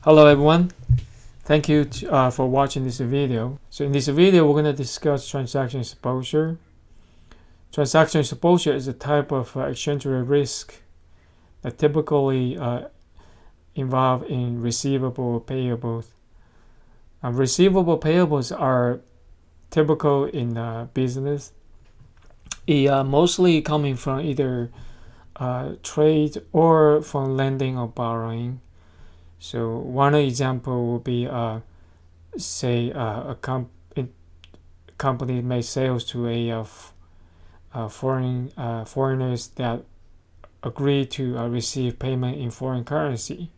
Hello everyone, thank you for watching this video. So in this video we're going to discuss transaction exposure. Transaction exposure is a type of exchange rate risk that typically involve in receivable payables. Receivable payables are typical in business. Mostly coming from either trade or from lending or borrowing. So one example would be, say, a company made sales to foreigners that agree to receive payment in foreign currency,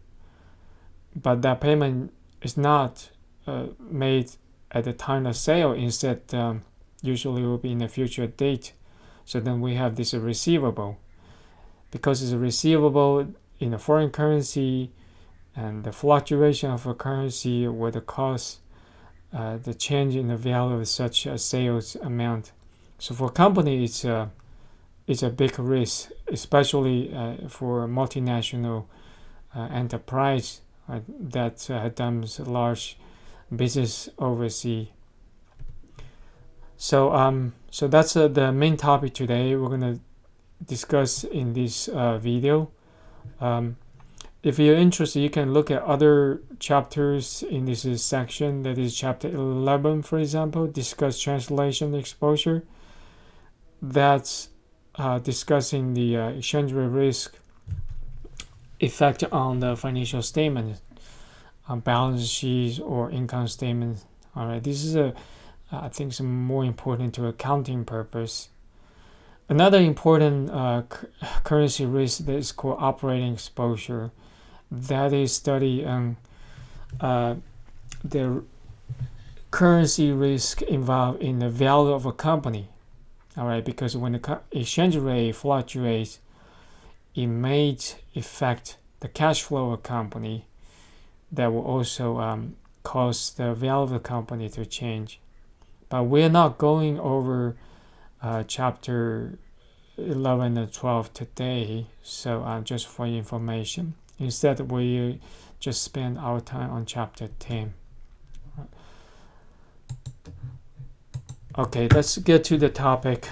but that payment is not made at the time of sale. Instead, usually will be in a future date. So then we have this receivable. Because it's a receivable in a foreign currency, and the fluctuation of a currency would cause the change in the value of such a sales amount. So for a company, it's a big risk, especially for a multinational enterprise that does large business overseas. So that's the main topic today. We're gonna discuss in this video. If you're interested, you can look at other chapters in this section. That is chapter 11, for example, discuss translation exposure. That's discussing the exchange rate risk effect on the financial statement, balance sheets or income statements. All right, this is I think some more important to accounting purpose. Another important currency risk that is called operating exposure. That is study on the currency risk involved in the value of a company. All right, because when the exchange rate fluctuates, it may affect the cash flow of a company. That will also cause the value of the company to change. But we're not going over chapter 11 and 12 today, so just for your information. Instead, we just spend our time on chapter 10. Okay, let's get to the topic.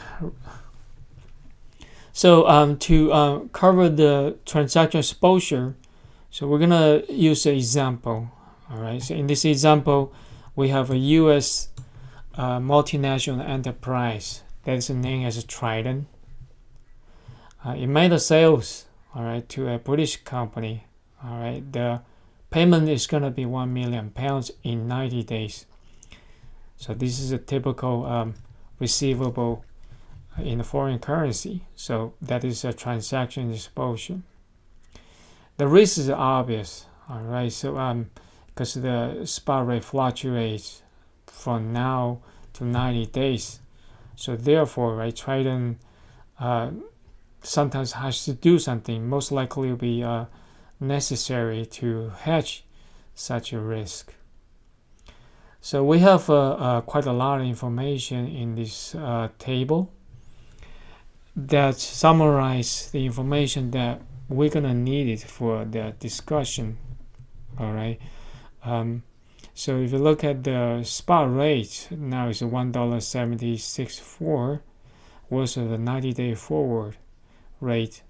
So to cover the transaction exposure, so we're gonna use an example. All right. So in this example, we have a U.S. Multinational enterprise that is named as Trident. It made a sales, all right, to a British company. All right, the payment is gonna be £1 million in 90 days. So this is a typical receivable in a foreign currency. So that is a transaction exposure. The risk is obvious, all right. So because the spot rate fluctuates from now to 90 days, so therefore, right, Trident sometimes has to do something. Most likely will be necessary to hedge such a risk. So we have quite a lot of information in this table that summarize the information that we're gonna need it for the discussion. All right. So if you look at the spot rate, now it's $1.764 versus the 90-day forward rate.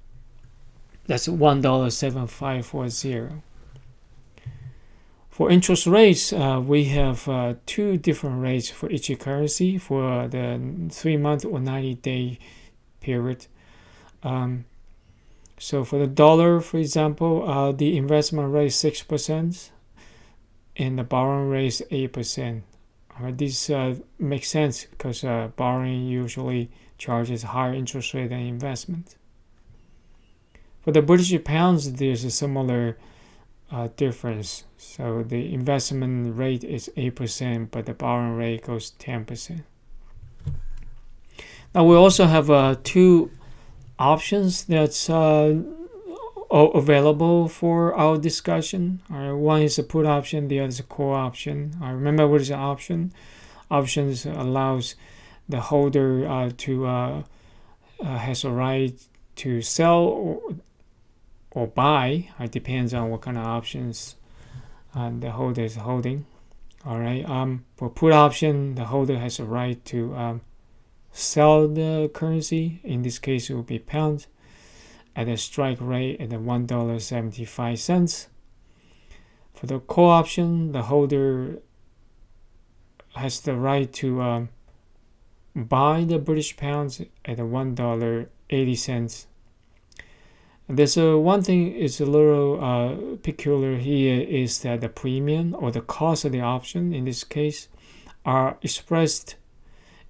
That's $1.7540. For interest rates, we have two different rates for each currency for the 3-month or 90-day period. So for the dollar, for example, the investment rate is 6% and the borrowing rate is 8%. This makes sense because borrowing usually charges higher interest rate than investment. For the British pounds, there's a similar difference. So the investment rate is 8%, but the borrowing rate goes 10%. Now we also have two options that's available for our discussion. One is a put option, the other is a call option. Remember what is an option? Options allows the holder to has a right to sell or buy. It depends on what kind of options the holder is holding. All right. For put option, the holder has a right to sell the currency. In this case, it will be pounds at a strike rate at $1.75. For the call option, the holder has the right to buy the British pounds at $1.80. There's one thing is a little peculiar here is that the premium or the cost of the option in this case are expressed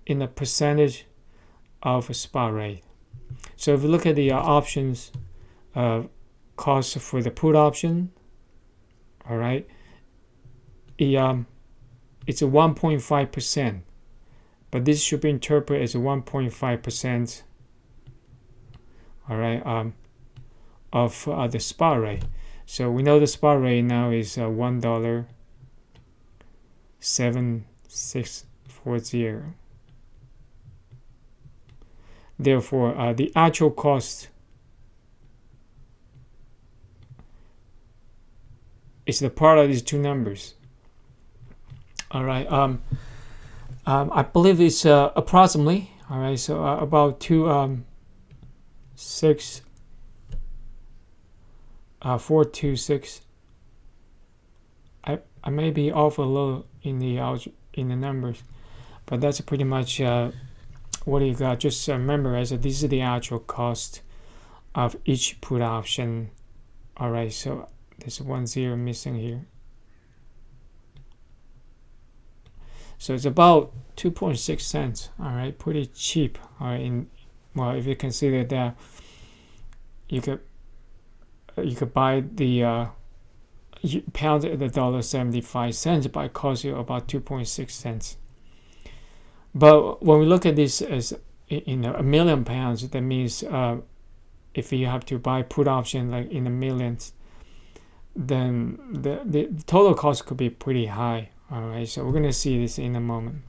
in a percentage of a spot rate. So if you look at the options cost for the put option, all right, it's a 1.5%, but this should be interpreted as a 1.5%, all right, of the spot rate. So we know the spot rate now is $1.7640. Therefore, the actual cost is the part of these two numbers. All right. I believe it's approximately. All right. So about 426. I may be off a little in the numbers, but that's pretty much what you got. Just remember, as this is the actual cost of each put option. All right. So there's 1 0 missing here. So it's about 2.6 cents. All right, pretty cheap. All right. If you consider that you could buy the pound at $1.75, but it costs you about 2.6 cents. But when we look at this as in a million pounds, that means if you have to buy put option like in the millions, then the total cost could be pretty high. All right, so we're going to see this in a moment.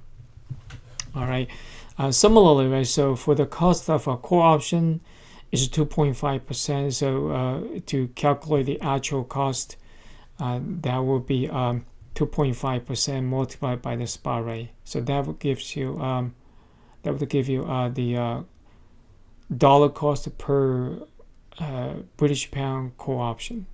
All right, similarly, right, so for the cost of a call option is 2.5%. So to calculate the actual cost, that will be 2.5% multiplied by the spot rate. So that would give you the dollar cost per British pound call option.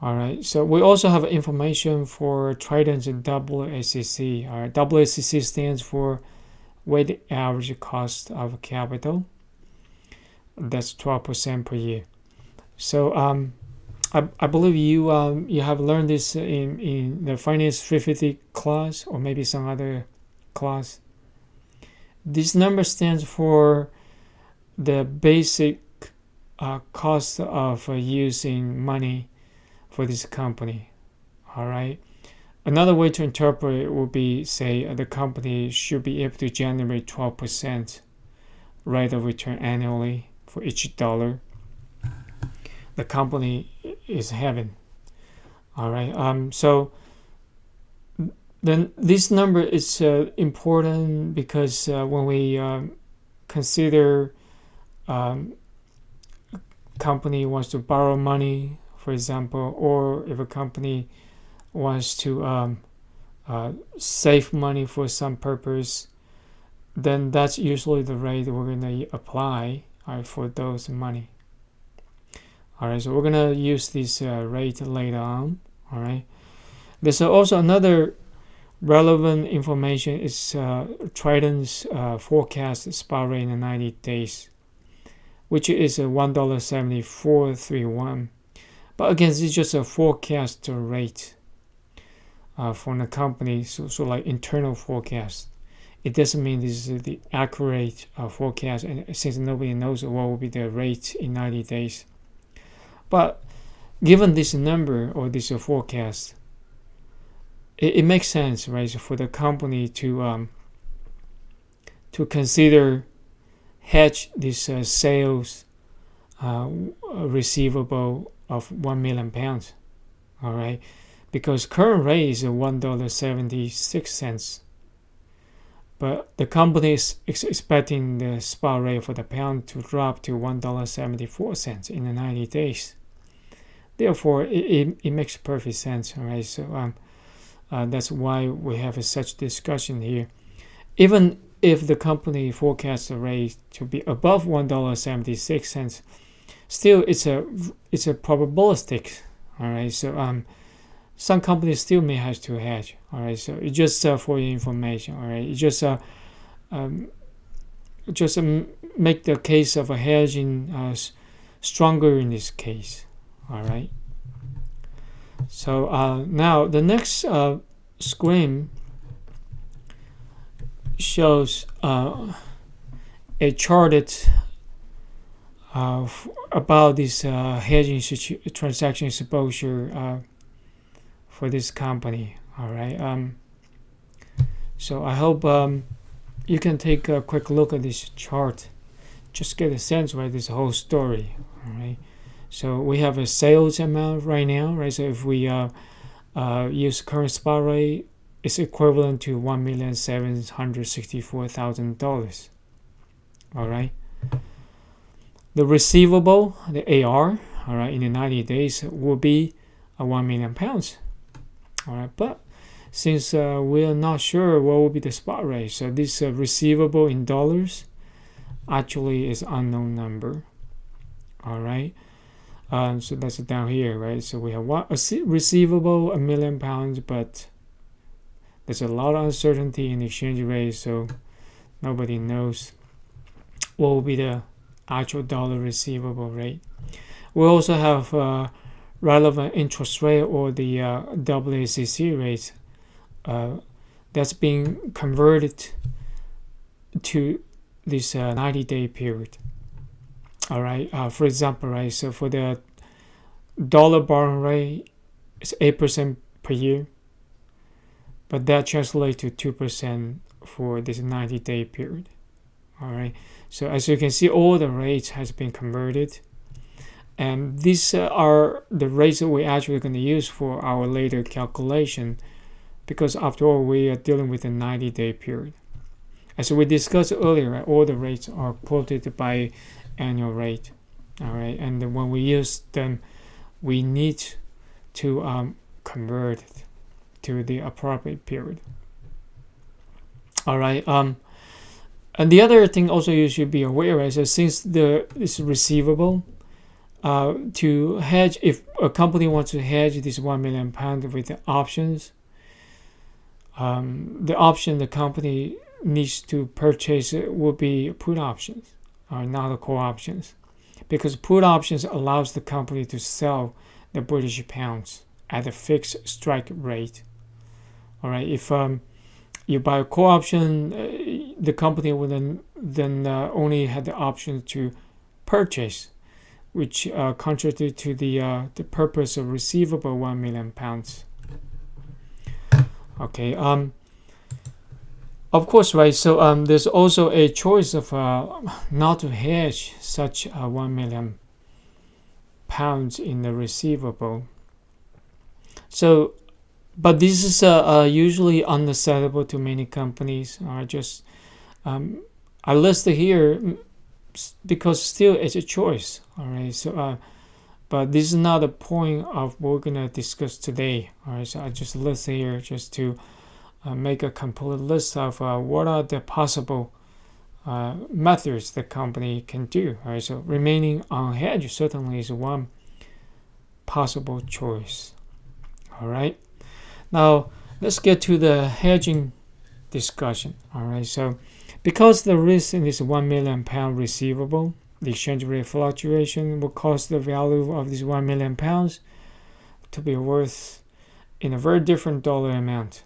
All right. So we also have information for Trident's WACC. All right. WACC stands for weighted average cost of capital. That's 12% per year. So I believe you have learned this in the Finance 350 class or maybe some other class. This number stands for the basic cost of using money for this company. All right. Another way to interpret it would be, say, the company should be able to generate 12% rate of return annually for each dollar the company is having. All right. So then this number is important because when we consider company wants to borrow money, for example, or if a company wants to save money for some purpose, then that's usually the rate we're going to apply for those money. All right, so we're going to use this rate later on. All right, there's also another relevant information is Trident's forecast spot rate in the 90 days, which is $1.7431. But again, this is just a forecast rate from the company, so like internal forecast. It doesn't mean this is the accurate forecast, and since nobody knows what will be the rate in 90 days. But given this number or this forecast, it makes sense, right, for the company to consider hedge this sales receivable of 1 million pounds. All right, because current rate is $1.76, but the company is expecting the spot rate for the pound to drop to $1.74 in the 90 days. Therefore, it makes perfect sense. All right, so that's why we have such discussion here. Even if the company forecasts the rate to be above $1.76, still it's a probabilistic. All right, so some companies still may have to hedge. All right, so it's just for your information. All right, it's just make the case of a hedging stronger in this case. All right. So now the next screen shows a chart about this hedging transaction exposure for this company. All right. So I hope you can take a quick look at this chart, just get a sense of this whole story. All right. So we have a sales amount right now, right? So if we use current spot rate, it's equivalent to $1,764,000. All right. The receivable, the AR, all right, in the 90 days will be 1 million pounds. All right, but since we are not sure what will be the spot rate, so this receivable in dollars actually is unknown number. All right. So that's down here, right? So we have a receivable, 1 million pounds, but there's a lot of uncertainty in the exchange rate, so nobody knows what will be the actual dollar receivable rate. We also have relevant interest rate, or the WACC rate that's being converted to this 90-day period. All right. For example, right. So for the dollar borrowing rate, it's 8% per year, but that translates to 2% for this 90-day period. All right. So as you can see, all the rates has been converted, and these are the rates that we're actually going to use for our later calculation, because after all, we are dealing with a 90-day period. As we discussed earlier, right, all the rates are quoted by annual rate. All right, and when we use them, we need to convert it to the appropriate period. All right. And the other thing also you should be aware is that since it's receivable, to hedge, if a company wants to hedge this 1 million pound with the options, the option the company needs to purchase will be put options, not the call options, because put options allows the company to sell the British pounds at a fixed strike rate. All right, if you buy a call option, the company will then only have the option to purchase, which contrary to the purpose of receivable 1 million pounds. Okay. Of course, right. So there's also a choice of not to hedge such 1 million pounds in the receivable. So, but this is usually unacceptable to many companies. I listed here because still it's a choice. All right. So, but this is not the point of what we're gonna discuss today. All right. So I just listed here just to make a complete list of what are the possible methods the company can do. All right. So remaining unhedged certainly is one possible choice. All right. Now let's get to the hedging discussion. All right. So because the risk in this 1 million pound receivable, the exchange rate fluctuation will cause the value of this 1 million pounds to be worth in a very different dollar amount.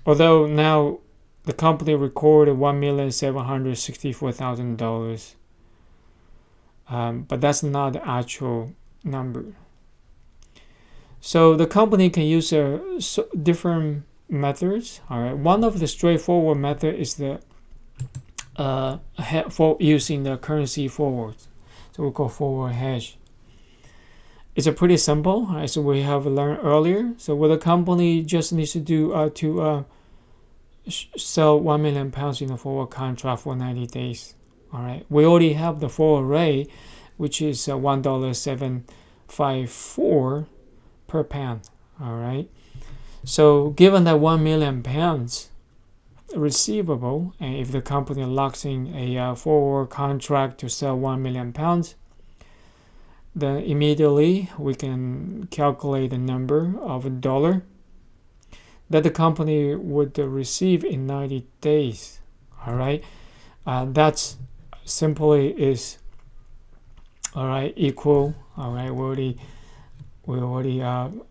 Although now the company recorded $1,764,000, but that's not the actual number. So the company can use different methods. All right, one of the straightforward method is the for using the currency forwards. So we call forward hedge. It's a pretty simple. Right? So we have learned earlier. So what the company just needs to do to sell 1 million pounds in a forward contract for 90 days. All right. We already have the forward rate, which is $1.754 per pound. All right. So given that 1 million pounds receivable, and if the company locks in a forward contract to sell 1 million pounds, then immediately we can calculate the number of a dollar that the company would receive in 90 days. All right. That's simply is, all right, equal. All right. We already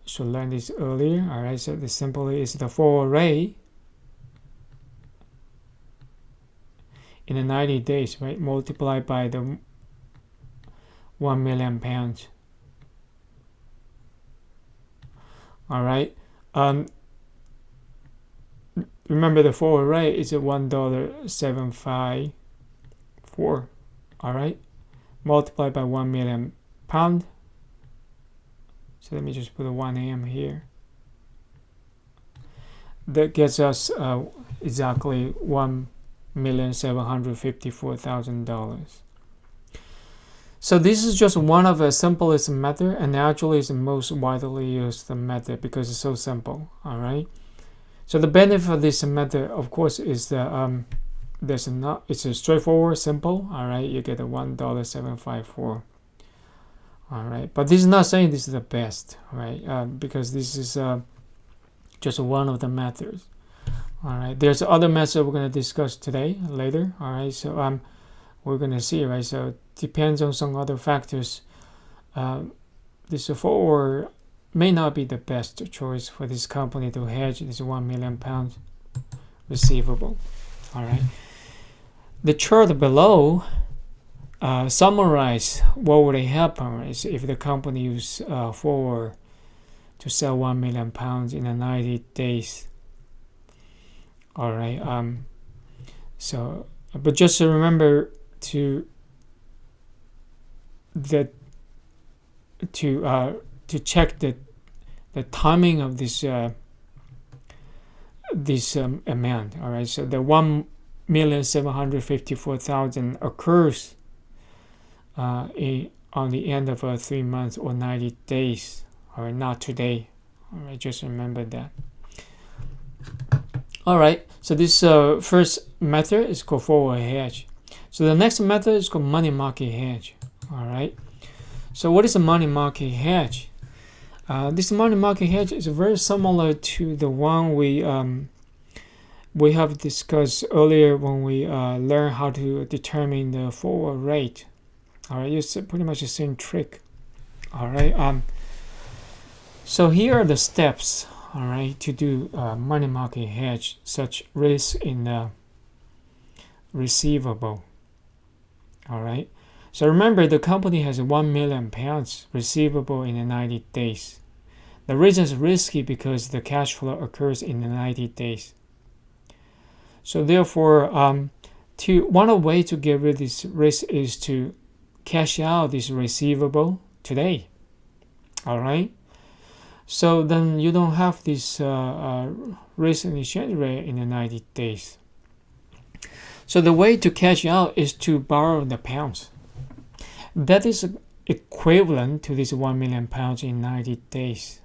should learn this earlier. All right. So this simply is the forward rate in the 90 days, right? Multiplied by the 1 million pounds. All right. Remember the forward rate is $1.754. All right. Multiplied by 1 million pound. So let me just put a 1 AM here. That gets us exactly $1,754,000. So this is just one of the simplest method, and actually is the most widely used method because it's so simple. All right. So the benefit of this method, of course, is that it's a straightforward, simple. All right. You get a $1.754. All right. But this is not saying this is the best, right? Because this is just one of the methods. All right. There's other method we're going to discuss today, later. All right. So we're going to see, right? So it depends on some other factors. This forward may not be the best choice for this company to hedge this 1 million pounds receivable. All right. The chart below summarize what would happen, right? If the company use forward to sell 1 million pounds in 90 days. All right. So, but just remember to check the timing of this amount. All right. So the 1,754,000 occurs on the end of 3 months or 90 days. All right. Not today. All right. Just remember that. All right. So this first method is called forward hedge. So the next method is called money market hedge. All right. So what is a money market hedge? This money market hedge is very similar to the one we have discussed earlier when we learned how to determine the forward rate. All right, it's pretty much the same trick. All right. So here are the steps. All right, to do money market hedge, such risk in the receivable. All right. So remember, the company has 1 million pounds receivable in the 90 days. The reason is risky because the cash flow occurs in the 90 days. So therefore, one way to get rid of this risk is to cash out this receivable today. All right. So then you don't have this risk in exchange rate in the 90 days. So the way to cash out is to borrow the pounds. That is equivalent to this 1 million pounds in 90 days.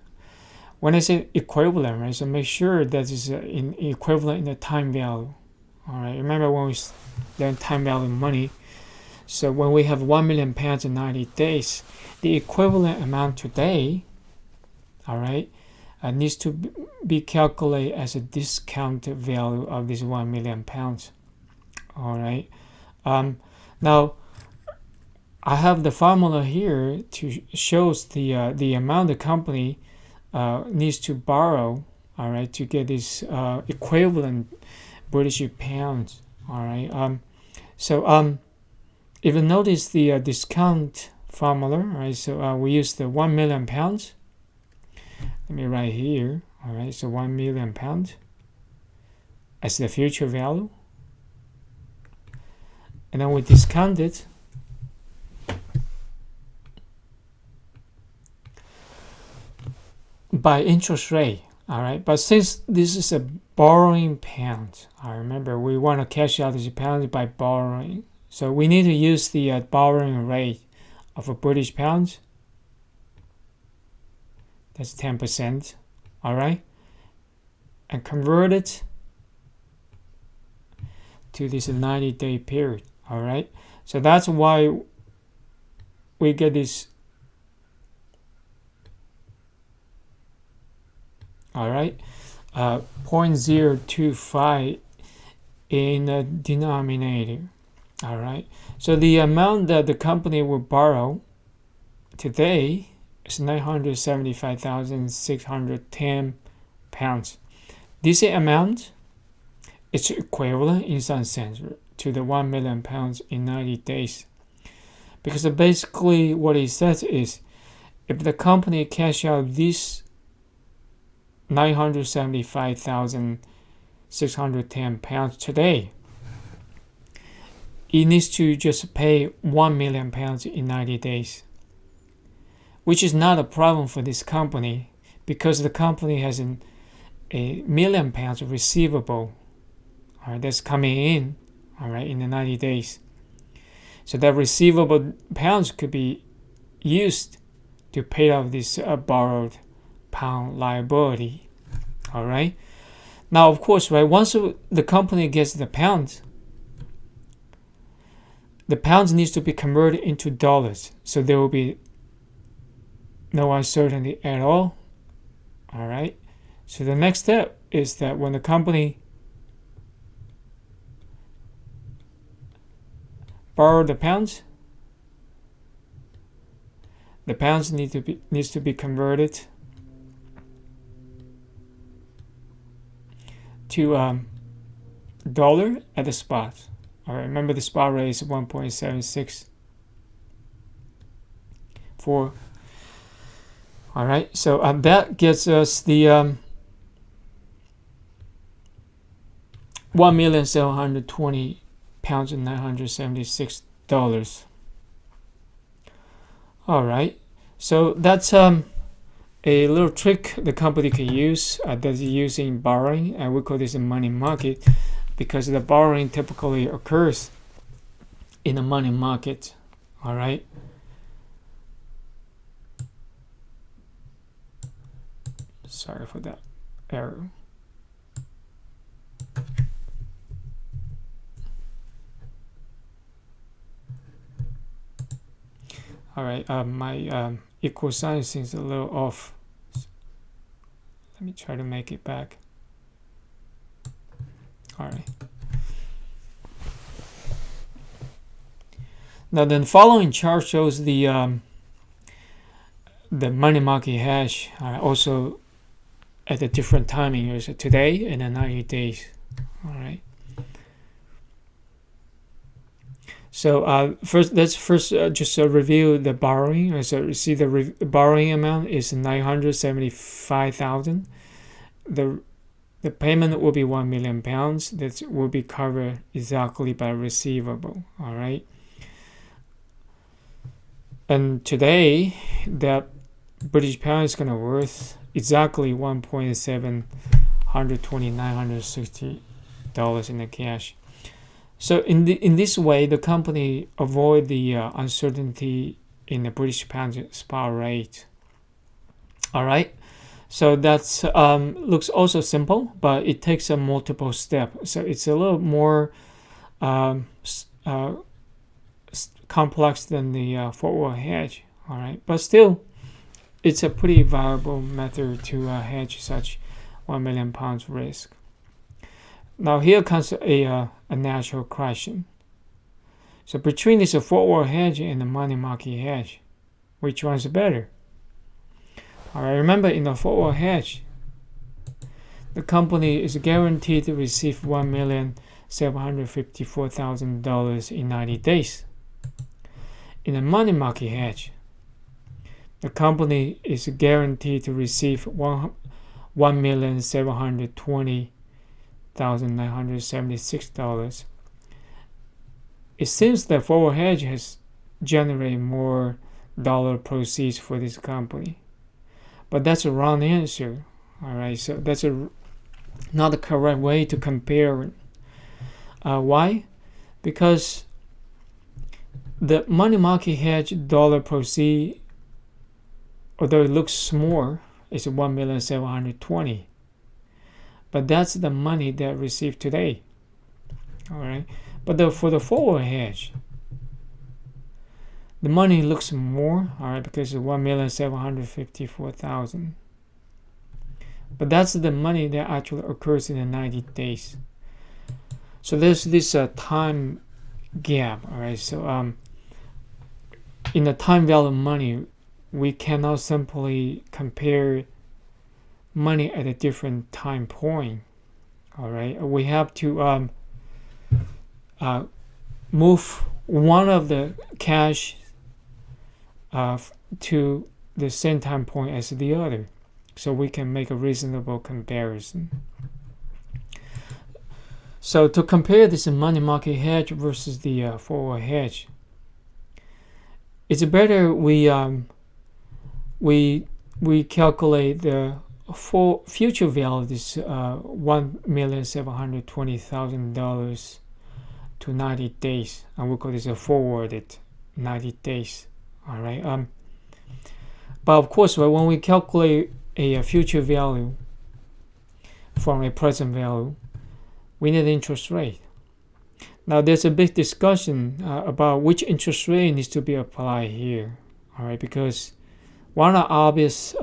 When I say equivalent, right, so make sure that is equivalent in the time value. All right, remember when we learned time value money. So when we have 1 million pounds in 90 days, the equivalent amount today, all right, needs to be calculated as a discounted value of this 1 million pounds. All right. Now, I have the formula here to shows the amount the company needs to borrow, all right, to get this equivalent British pounds. All right. So if you notice the discount formula, right? So we use the 1 million pounds. Let me write here. All right. So 1 million pounds as the future value, and then we discount it by interest rate. All right. But since this is a borrowing pound, I remember we want to cash out these pounds by borrowing. So we need to use the borrowing rate of a British pound. That's 10%. All right. And convert it to this 90-day period. All right. So that's why we get this. All right. 0.025 in the denominator. All right. So the amount that the company will borrow today is 975,610 pounds. This amount is equivalent in some sense to the 1 million pounds in 90 days. Because basically what it says is, if the company cash out this 975,610 pounds today, it needs to just pay 1 million pounds in 90 days, which is not a problem for this company because the company has a million pounds receivable, all right, that's coming in, all right, in the 90 days. So that receivable pounds could be used to pay off this borrowed pound liability. All right. Now, of course, right, once the company gets the pounds needs to be converted into dollars. So there will be no uncertainty at all. All right. So the next step is that when the company borrow the pounds needs to be converted to dollar at the spot. All right, remember the spot rate is 1.764. All right, so that gets us the 1,720,000 pounds and $976. All right, so that's a little trick the company can use that's using borrowing, and we call this a money market because the borrowing typically occurs in the money market. All right. Sorry for that error. All right, my equal sign seems a little off. Let me try to make it back. All right. Now the following chart shows the money market hash also at a different timing, so today and then 90 days. All right. So let's just review the borrowing. So you see the borrowing amount is 975,000. The payment will be 1 million pounds. That will be covered exactly by receivable. All right. And today, that British pound is gonna worth exactly $1,729.60 in the cash. So in this way, the company avoid the uncertainty in the British pound spot rate. All right. So that's looks also simple, but it takes a multiple step. So it's a little more complex than the forward hedge. All right, but still, it's a pretty viable method to hedge such 1 million pounds risk. Now here comes a natural question. So between this forward hedge and the money market hedge, which one's better? All right, remember in the forward hedge, the company is guaranteed to receive $1,754,000 in 90 days. In the money market hedge, the company is guaranteed to receive $1,720,976. It seems that forward hedge has generated more dollar proceeds for this company, but that's a wrong answer. All right, so that's not the correct way to compare it. Why? Because the money market hedge dollar proceed, although it looks small is 1,720,000. But that's the money they received today. All right. But for the forward hedge, the money looks more, all right, because it's 1,754,000. But that's the money that actually occurs in the 90 days. So there's this time gap, all right. So in the time value of money, we cannot simply compare money at a different time point. All right, we have to move one of the cash to the same time point as the other, so we can make a reasonable comparison. So to compare this money market hedge versus the forward hedge, it's better we calculate the future value of this $1,720,000 to 90 days, and we call this a forwarded 90 days. All right. But of course, right, when we calculate a future value from a present value, we need interest rate. Now, there's a big discussion about which interest rate needs to be applied here. All right, because one obvious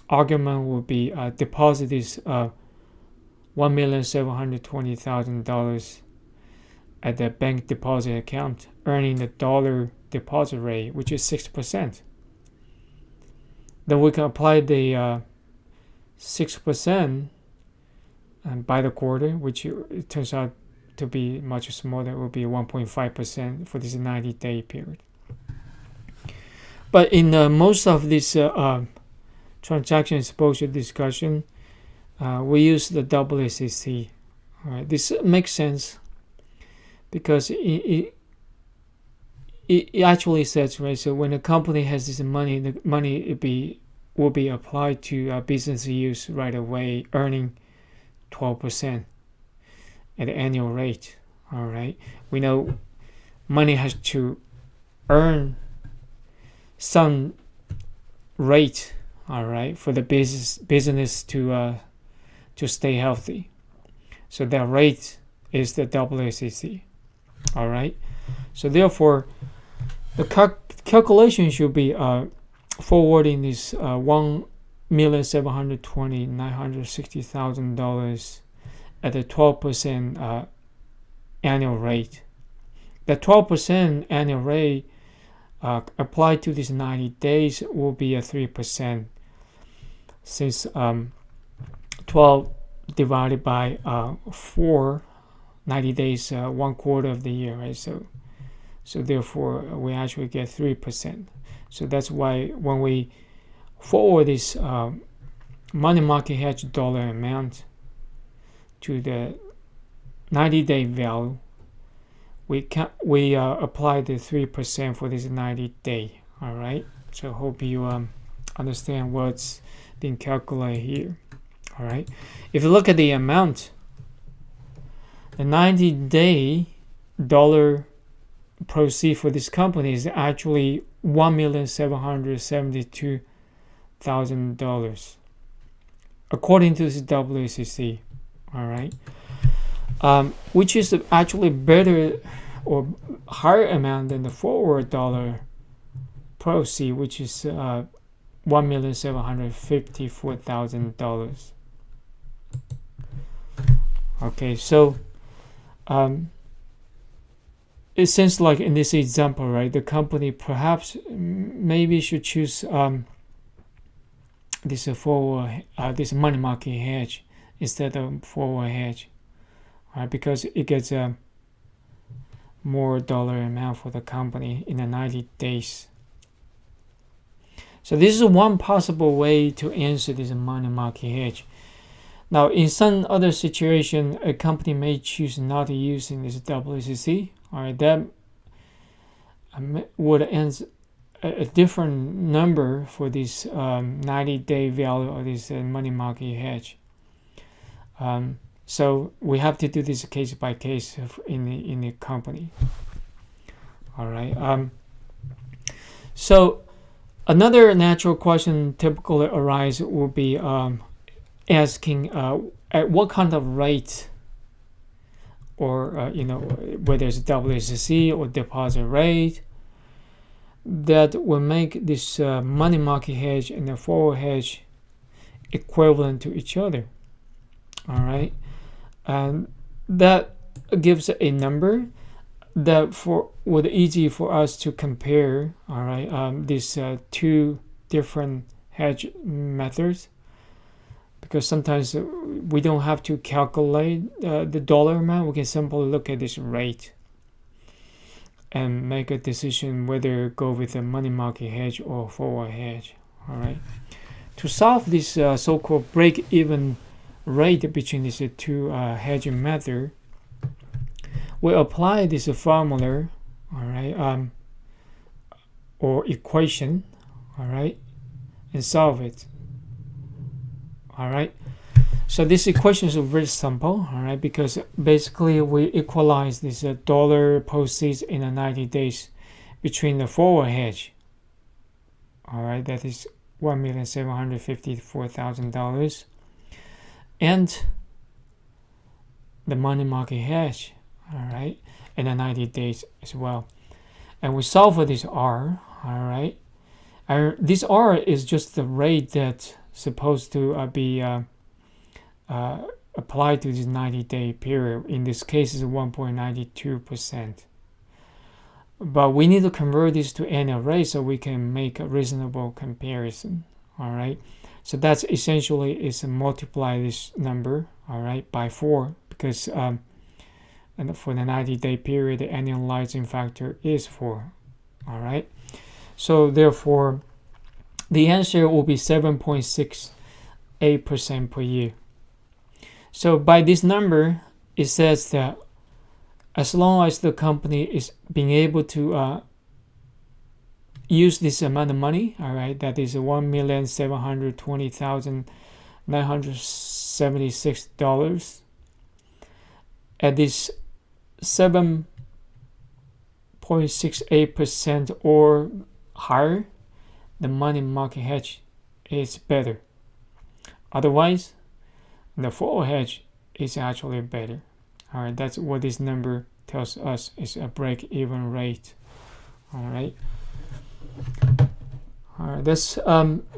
argument would be deposit this $1,720,000 at the bank deposit account, earning the dollar deposit rate, which is 6%. Then we can apply the 6% by the quarter, which it turns out to be much smaller. It will be 1.5% for this 90-day period. But in most of this transaction exposure discussion, we use the WACC. All right, this makes sense because it actually says, right, so when a company has this money, the money will be applied to business use right away, earning 12% at the annual rate. All right, we know money has to earn some rate, all right, for the business to stay healthy. So that rate is the WACC. All right. So therefore, the calculation should be forwarding this $1,720,960,000 at a 12% annual rate. The 12% annual rate applied to these 90 days will be a 3%, since 12 divided by 4, 90 days, 1/4 of the year, right? So therefore, we actually get 3%. So that's why when we forward this money market hedge dollar amount to the 90-day value, we apply the 3% for this 90-day. All right. So hope you understand what's being calculated here. All right. If you look at the amount, the 90-day dollar proceed for this company is actually $1,772,000, according to this WACC. All right. Which is actually better or higher amount than the forward dollar proceed, which is $1,754,000. Okay, so it seems like in this example, right, the company perhaps maybe should choose this forward this money market hedge instead of forward hedge. Right, because it gets a more dollar amount for the company in the 90 days. So this is one possible way to answer this money market hedge. Now, in some other situation, a company may choose not to use this WACC. All right, that would end a different number for this 90-day value of this money market hedge. So we have to do this case by case in the company. All right. So Another natural question typically arise will be asking at what kind of rate, or whether it's WACC or deposit rate, that will make this money market hedge and the forward hedge equivalent to each other. All right, and that gives a number that would easy for us to compare. All right, these two different hedge methods, because sometimes we don't have to calculate the dollar amount. We can simply look at this rate and make a decision whether go with a money market hedge or forward hedge. All right, to solve this so-called break-even rate between these two hedging methods, we apply this formula, all right, or equation, all right, and solve it. All right, so this equation is very simple, all right, because basically we equalize this dollar proceeds in the 90 days between the forward hedge, all right, that is $1,754,000, and the money market hedge, all right, in the 90 days as well. And we solve for this R, all right. This R is just the rate that's supposed to be applied to this 90-day period. In this case, is 1.92%. But we need to convert this to annual rate so we can make a reasonable comparison, all right. So that's essentially is multiply this number, all right, by 4, because and for the 90-day period, the annualizing factor is 4, all right. So therefore, the answer will be 7.68% per year. So by this number, it says that as long as the company is being able to use this amount of money, all right, that is $1,720,976 at this 7.68% or higher, the money market hedge is better. Otherwise, the forward hedge is actually better. All right, that's what this number tells us is a break-even rate. All right. All right, let's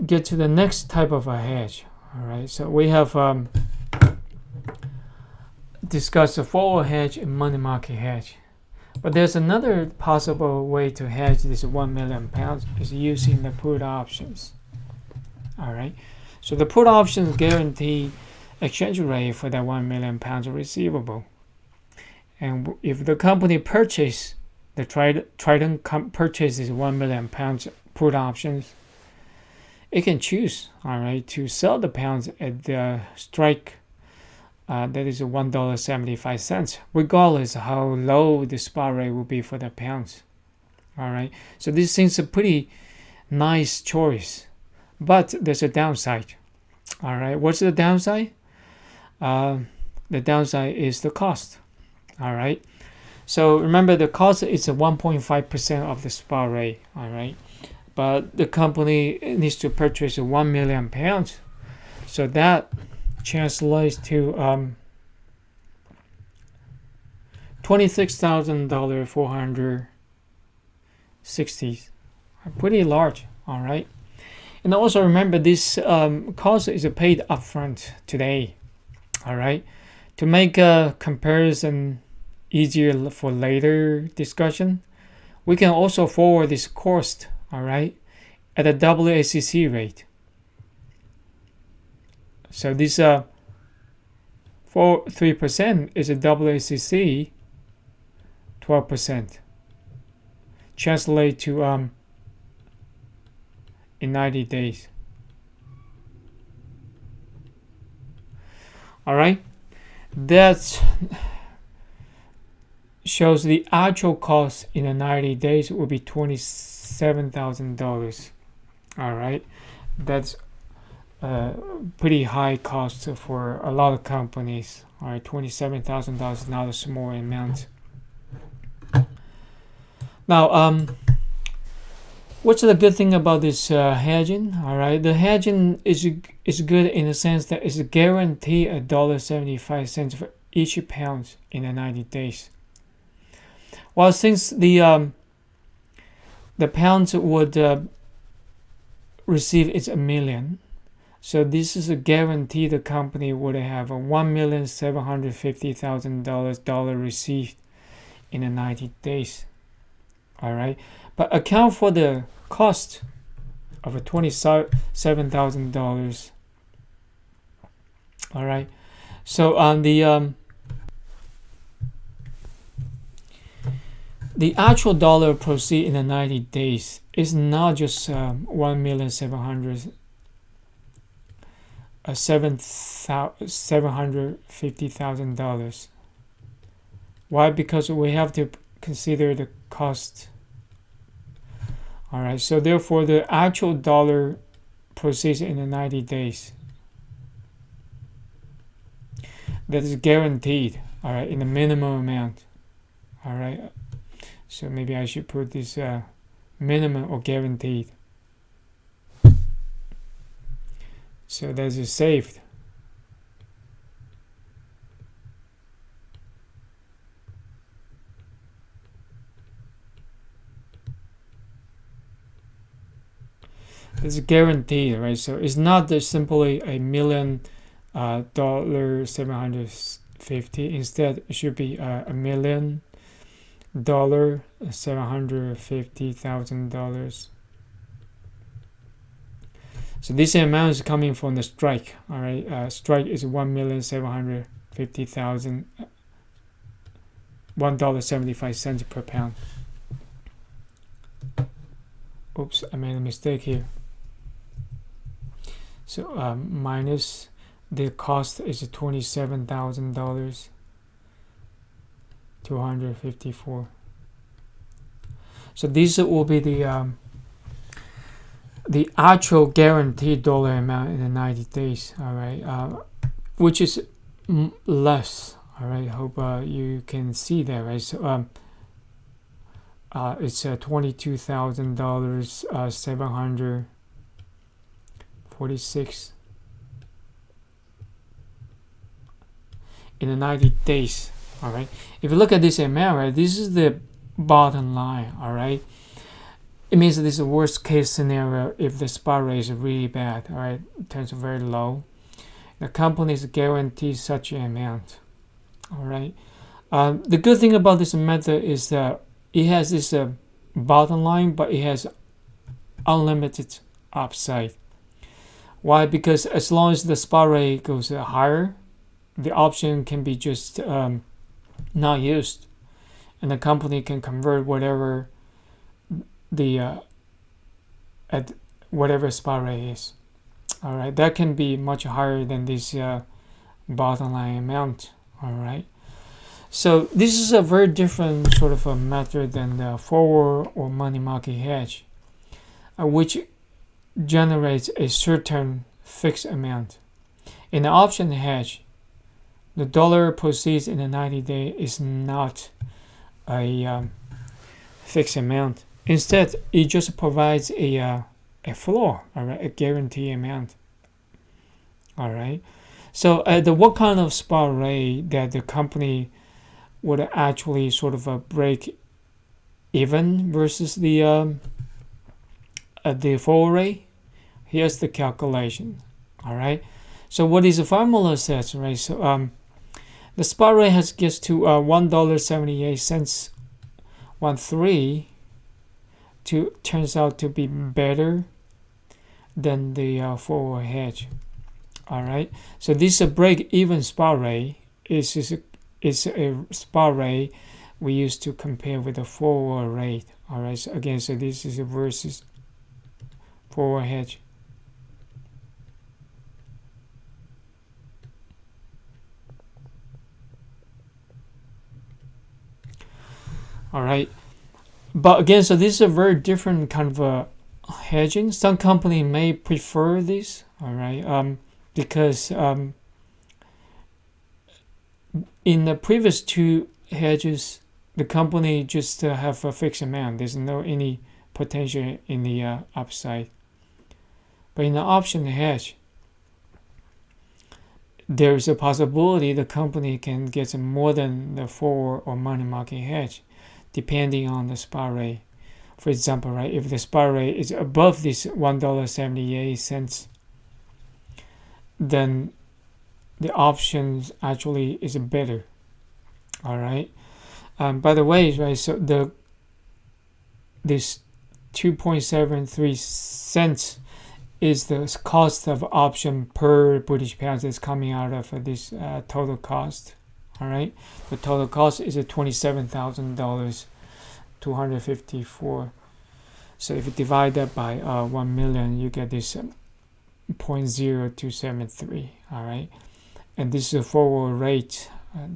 get to the next type of a hedge. All right, so we have discussed the forward hedge and money market hedge. But there's another possible way to hedge this 1 million pounds is using the put options. All right, so the put options guarantee exchange rate for that 1 million pounds receivable. And if the company purchase the Trident purchases 1 million pounds put options, it can choose, all right, to sell the pounds at the strike. That is $1.75, regardless of how low the spot rate will be for the pounds. All right, so this seems a pretty nice choice, but there's a downside. All right, what's the downside? The downside is the cost. All right, so remember the cost is 1.5% of the spot rate. All right, but the company needs to purchase 1 million pounds, so that translates to $26,460, pretty large. All right, and also remember this cost is paid upfront today. All right, to make a comparison easier for later discussion, we can also forward this cost, all right, at a WACC rate. So this 3% is a WACC 12%. Translate to in 90 days. All right, that shows the actual cost in the 90 days will be $27,000. All right, that's pretty high cost for a lot of companies. All right, $27,000 is not a small amount. Now, What's the good thing about this hedging? All right, the hedging is good in the sense that it's guaranteed $1.75 for each pound in the 90 days. Well, since the pounds would receive its a million, so this is a guarantee the company would have a $1,750,000 received in the 90 days. All right, but account for the cost of a $27,000. All right, so on the actual dollar proceed in the 90 days is not just $1,750,000. Why? Because we have to consider the cost. All right, so therefore the actual dollar proceeds in the 90 days that is guaranteed, all right, in the minimum amount. All right, so maybe I should put this minimum or guaranteed, so that is saved. It's guaranteed, right? So it's not just simply $1,750,000. Instead, it should be $1,750,000. So this amount is coming from the strike. All right, strike is $1,750,000, $1.75 per pound. Oops, I made a mistake here. So minus the cost is $27,000, 254. So this will be the actual guaranteed dollar amount in the 90 days. All right, which is less. All right, hope you can see that, right? So it's $22,000, 746 in the 90 days. All right, if you look at this amount, right, this is the bottom line. All right, it means that this is a worst case scenario if the spot rate is really bad. All right, it turns very low. The companies guarantee such an amount. All right, the good thing about this method is that it has this bottom line, but it has unlimited upside. Why? Because as long as the spot rate goes higher, the option can be just not used, and the company can convert whatever the at whatever spot rate is. All right, that can be much higher than this bottom line amount. All right. So this is a very different sort of a method than the forward or money market hedge, which generates a certain fixed amount. In the option hedge, the dollar proceeds in the 90 day is not a fixed amount. Instead, it just provides a floor, all right, a guarantee amount. All right. So what kind of spot rate that the company would actually sort of break even versus the forward rate? Here's the calculation. All right. So what is the formula says, right? So the spot rate gets to $1.78 13 turns out to be better than the forward hedge. All right. So this break-even spot rate is a spot rate we used to compare with the forward rate. All right. So again, so this is versus forward hedge. All right. But again, so this is a very different kind of hedging. Some company may prefer this. All right. Because in the previous two hedges, the company just have a fixed amount. There's no any potential in the upside. But in the option hedge, there is a possibility the company can get more than the forward or money market hedge, depending on the spot rate. For example, right, if the spot rate is above this $1.78, then the options actually is better. All right. By the way, right, so this 2.73 cents is the cost of option per British pound that's coming out of this total cost. All right, the total cost is $27,000, 254. So if you divide that by 1 million, you get this 0.0273. All right, and this is a forward rate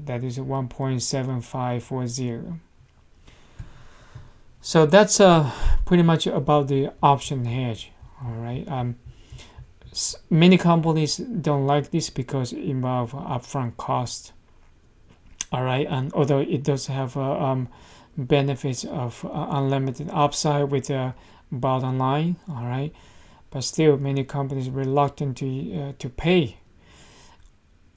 that is 1.7540. So that's pretty much about the option hedge. All right. Many companies don't like this because it involves upfront cost. All right, and although it does have benefits of unlimited upside with a bottom line, all right, but still many companies are reluctant to pay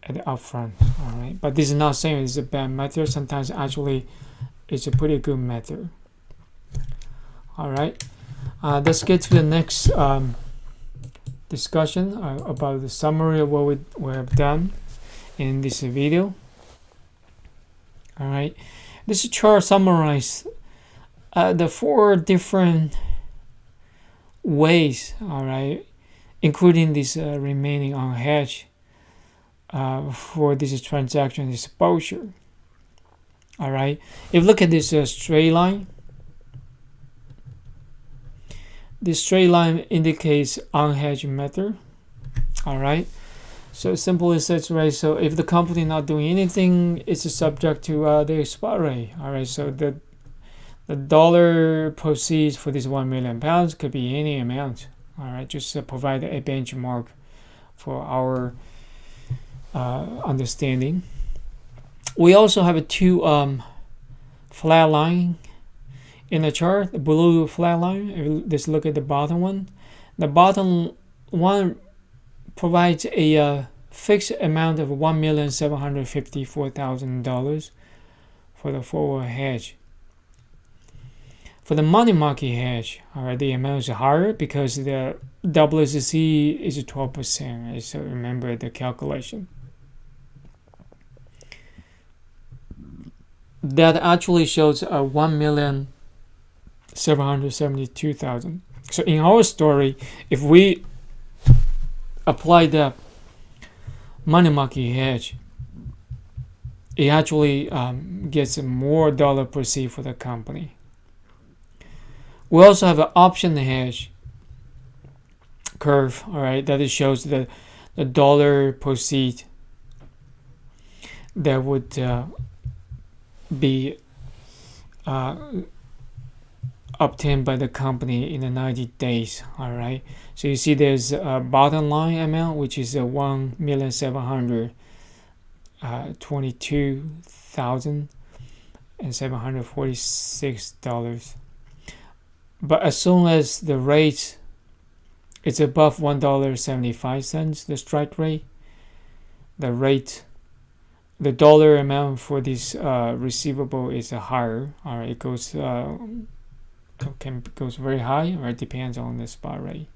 at the upfront. All right, but this is not saying it's a bad method. Sometimes actually it's a pretty good method. All right, let's get to the next discussion about the summary of what we have done in this video. All right, this chart summarizes the 4 different ways, all right, including this remaining unhedged for this transaction exposure. All right, if you look at this straight line, this straight line indicates unhedged method. All right, so simple as that, right? So if the company not doing anything, it's subject to the spot rate. All right, so the dollar proceeds for this 1 million pounds could be any amount. All right, just provide a benchmark for our understanding. We also have 2 flat line in the chart, the blue flat line. If you just look at the bottom one, the bottom one provides a fixed amount of $1,754,000 for the forward hedge. For the money market hedge, all right, the amount is higher because the WSC is 12%. Right? So remember the calculation. That actually shows 1,772,000. So in our story, if we apply the money market hedge, it actually gets more dollar proceed for the company. We also have an option hedge curve, all right, that it shows the dollar proceed that would be obtained by the company in the 90 days. All right, so you see there's a bottom line amount, which is $1,722,746. But as soon as the rate is above $1.75, the strike rate, the dollar amount for this receivable is higher. All right, it goes very high, or it depends on the spot rate.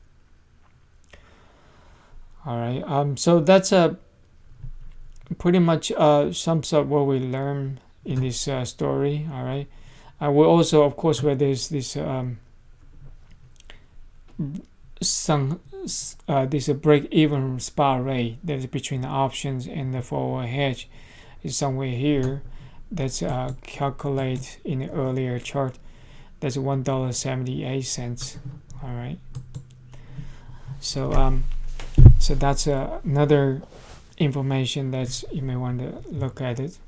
All right, so that's pretty much sums up what we learned in this story. All right, we also, of course, where there's this this break-even spot rate that's between the options and the forward hedge is somewhere here. That's calculated in the earlier chart. That's $1.78. All right. So so that's another information that you may want to look at it.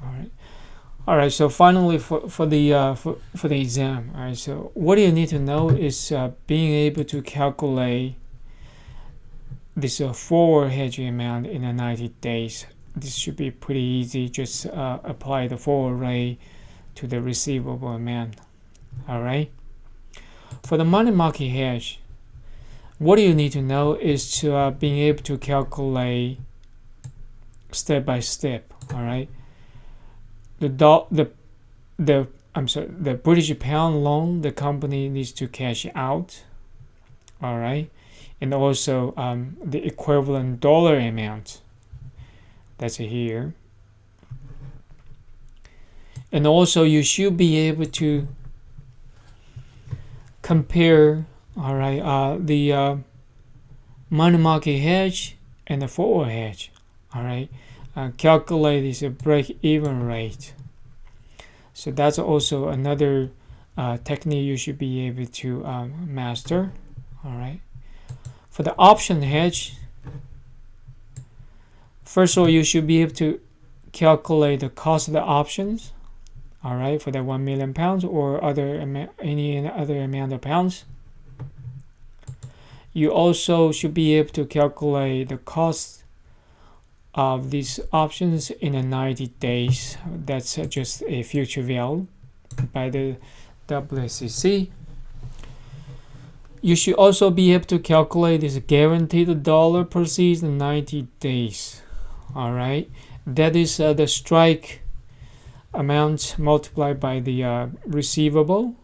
All right. All right. So finally, for the exam. All right. So what you need to know is being able to calculate this forward hedging amount in the 90 days. This should be pretty easy. Just apply the forward rate to the receivable amount. All right. For the money market hedge, what you need to know is to being able to calculate step by step. All right. The British pound loan the company needs to cash out. All right, and also the equivalent dollar amount. That's here. And also you should be able to compare, all right, the money market hedge and the forward hedge. All right, calculate this break-even rate. So that's also another technique you should be able to master. All right. For the option hedge, first of all, you should be able to calculate the cost of the options. All right, for the 1 million pounds or any other amount of pounds. You also should be able to calculate the cost of these options in a 90 days. That's just a future value by the WSEC. You should also be able to calculate this guaranteed dollar proceeds in 90 days. All right, that is the strike amount multiplied by the receivable,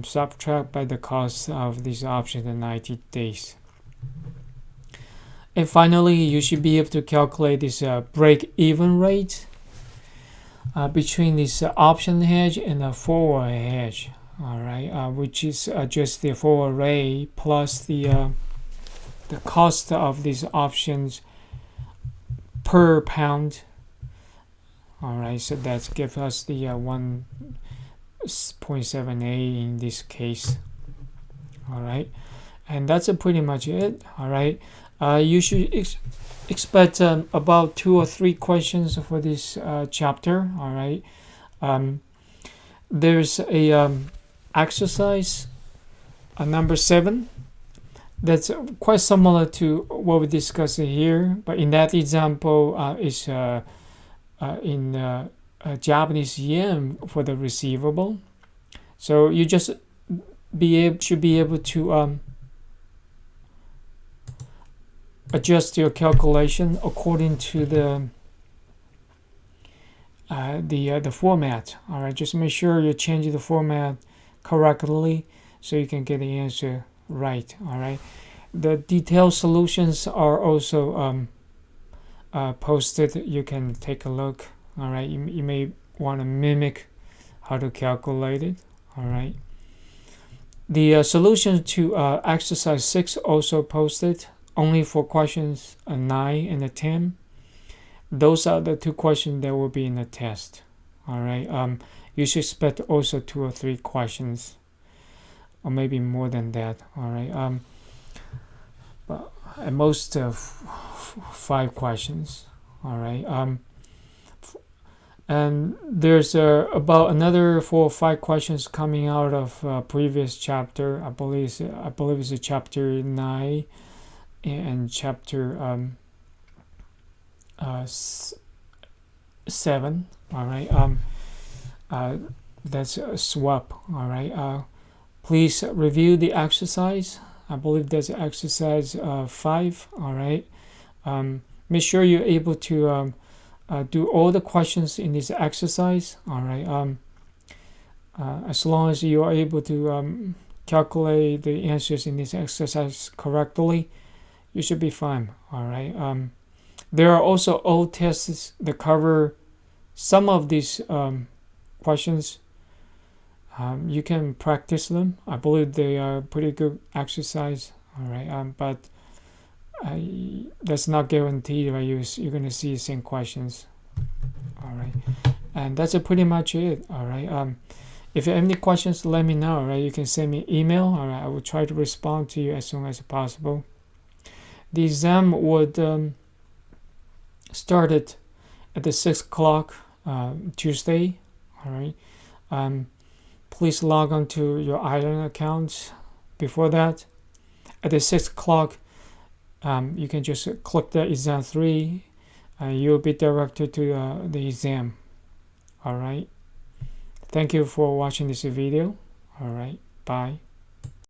subtract by the cost of this option in 90 days. And finally, you should be able to calculate this break-even rate between this option hedge and the forward hedge. All right, which is just the forward rate plus the cost of these options per pound. All right, so that gives us the 1.78 in this case. All right, and that's pretty much it. All right, you should expect about 2 or 3 questions for this chapter. All right, there's a exercise number 7 that's quite similar to what we discussed here, but in that example is in Japanese yen for the receivable. So you just should be able to adjust your calculation according to the format. All right, just make sure you change the format correctly so you can get the answer right. All right, the detailed solutions are also posted. You can take a look. All right, you may want to mimic how to calculate it. All right, the solution to exercise 6 also posted, only for questions 9 and 10. Those are the 2 questions that will be in the test. All right, you should expect also 2 or 3 questions, or maybe more than that. All right, but at most 5 questions. All right, and there's about another 4 or 5 questions coming out of previous chapter. I believe it's a chapter 9 and chapter 7. All right, that's a swap. All right, please review the exercise. I believe that's exercise 5. All right, make sure you're able to do all the questions in this exercise. All right, as long as you are able to calculate the answers in this exercise correctly, you should be fine. All right, there are also old tests that cover some of these questions. You can practice them. I believe they are pretty good exercise. All right, but that's not guaranteed, right? You're going to see the same questions. All right, and that's pretty much it. All right, if you have any questions, let me know. All right, you can send me an email. All right, I will try to respond to you as soon as possible. The exam would started at the 6 o'clock Tuesday. All right, please log on to your island account before that. At the 6 o'clock, you can just click the exam 3 and you'll be directed to the exam. All right, thank you for watching this video. All right, bye.